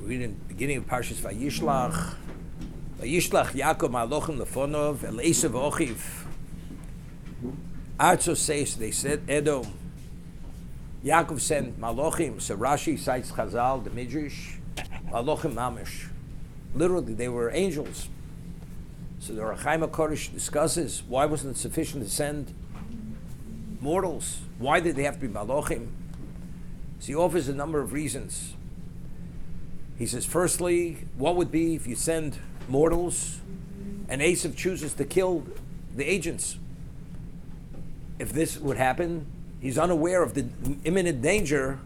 We read in the beginning of Parshas Vayishlach. Vayishlach Yaakov Malochim Lefonov El Esav Ochiv. Arzo says, they said, Edom. Yaakov sent Malochim. So Rashi cites Chazal, the Midrash. Malochim Mamish. Literally, they were angels. So the Ohr HaChaim HaKodesh discusses, why wasn't it sufficient to send mortals? Why did they have to be Malochim? So he offers a number of reasons. He says, firstly, what would be if you send mortals and Esav chooses to kill the agents? If this would happen, he's unaware of the imminent danger,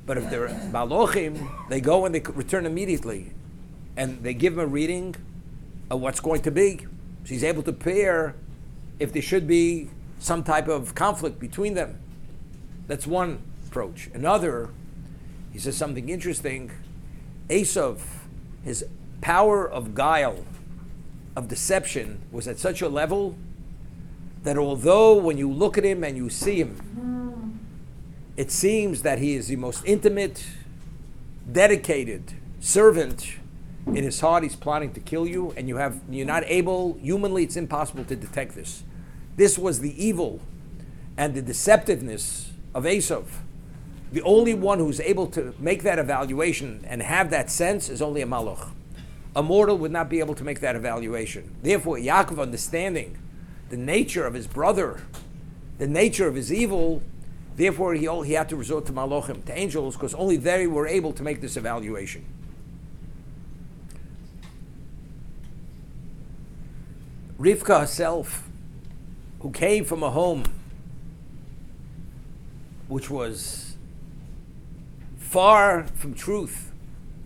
but if they're Malochim, they go and they return immediately. And they give him a reading of what's going to be. So he's able to prepare if there should be some type of conflict between them. That's one approach. Another, he says something interesting. Esav, his power of guile, of deception, was at such a level that although when you look at him and you see him, it seems that he is the most intimate, dedicated servant, in his heart he's plotting to kill you, and you're not able, humanly it's impossible to detect this. This was the evil and the deceptiveness of Esav. The only one who's able to make that evaluation and have that sense is only a Malach. A mortal would not be able to make that evaluation. Therefore, Yaakov, understanding the nature of his brother, the nature of his evil, therefore he had to resort to Malachim, to angels, because only they were able to make this evaluation. Rivka herself, who came from a home which was far from truth,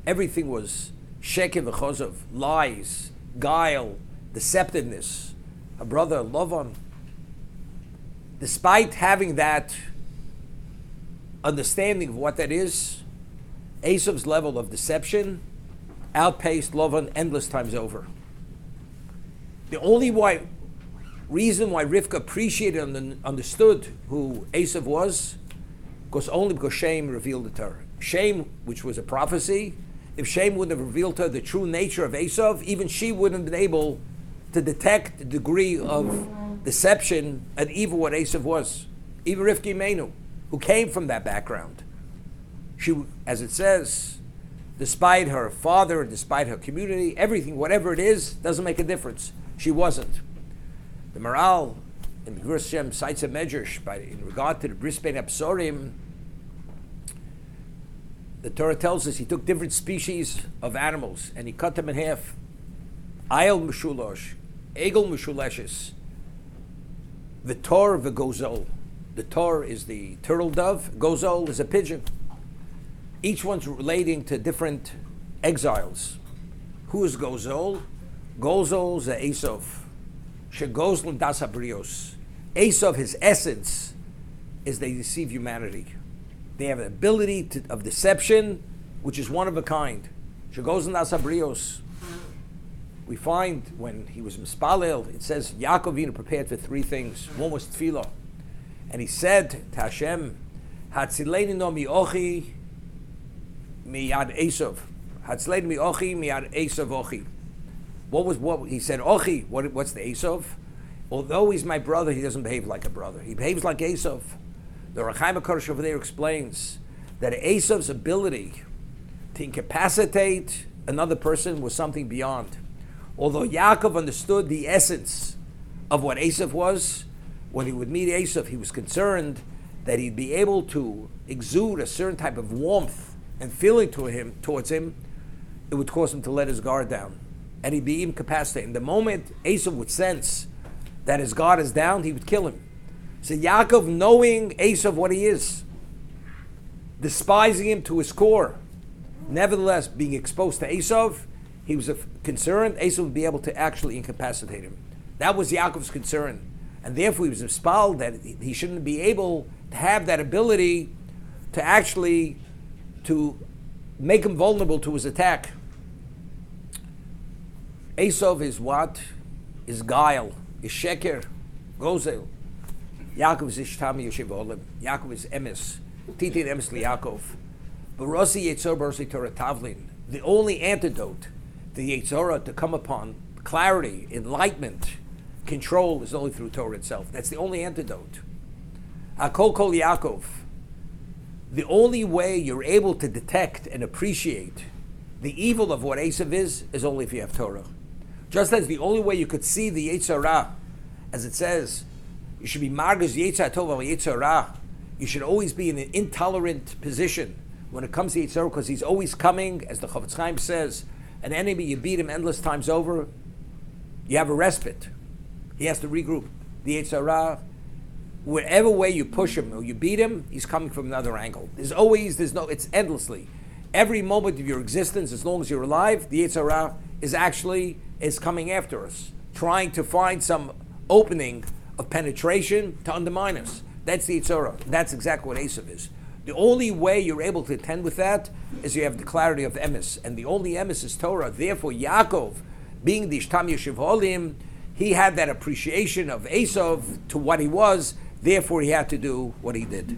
everything was sheker v'chozov, lies, guile, deceptiveness. Her brother Lavan, despite having that understanding of what that is, Esav's level of deception outpaced Lavan endless times over. The only reason why Rivka appreciated and understood who Esav was only because Shem revealed it to her. Shem, which was a prophecy, if Shem wouldn't have revealed to her the true nature of Esav, even she wouldn't have been able to detect the degree of deception and evil what Esav was. Even Rivka Imenu, who came from that background. She, as it says, despite her father, despite her community, everything, whatever it is, doesn't make a difference. She wasn't. The Maral in the Gur Shem cites a medrash in regard to the Bris Bein Absorim. The Torah tells us he took different species of animals and he cut them in half. Ayel Meshulosh, Egel Meshuleshes, Vitor v'Gozol. The Tor is the turtle dove, Gozol is a pigeon. Each one's relating to different exiles. Who is Gozol? Gozol is Esav. Shegozl das habrios. Esav, his essence, is they deceive humanity. They have an ability of deception, which is one of a kind. Shegozl das habrios. We find when he was mispalel, it says Yaakov Avinu prepared for three things. One was tefillah, and he said to Hashem, "Hatzileni no miochi miyad Esav. Hatzileni miochi miyad Esav ochi." What he said? Ochi. What's the Esav? Although he's my brother, he doesn't behave like a brother. He behaves like Esav. The Ohr HaChaim HaKodesh over there explains that Esav's ability to incapacitate another person was something beyond. Although Yaakov understood the essence of what Esav was, when he would meet Esav, he was concerned that he'd be able to exude a certain type of warmth and feeling towards him. It would cause him to let his guard down, and he'd be incapacitated. And the moment Esav would sense that his guard is down, he would kill him. So Yaakov, knowing Esav what he is, despising him to his core, nevertheless being exposed to Esav, he was concerned Esav would be able to actually incapacitate him. That was Yaakov's concern. And therefore he was inspired that he shouldn't be able to have that ability to actually to make him vulnerable to his attack. Esav is what? Is guile, is sheker, gozel. Yaakov is ishtami yoshev olim. Yaakov is emes. Titin emes liYaakov. Barasi Yetzor Barasi Torah Tavlin. The only antidote to the Yetzorah to come upon clarity, enlightenment, control is only through Torah itself. That's the only antidote. Akol Kol Yaakov. The only way you're able to detect and appreciate the evil of what Esav is only if you have Torah. Just as the only way you could see the Yetzirah, as it says, you should be Margaz Yetzirah Tov al Yetzirah. You should always be in an intolerant position when it comes to Yetzirah, because he's always coming, as the Chofetz Chaim says, an enemy, you beat him endless times over, you have a respite. He has to regroup. The Yetzirah, wherever way you push him or you beat him, he's coming from another angle. It's endlessly. Every moment of your existence, as long as you're alive, the Yetzirah is coming after us, trying to find some opening of penetration to undermine us. That's the Yetzirah. That's exactly what Esav is. The only way you're able to attend with that is you have the clarity of emes, and the only emes is Torah. Therefore, Yaakov, being the Ishtam Yeshiv Holim, he had that appreciation of Esav to what he was. Therefore, he had to do what he did.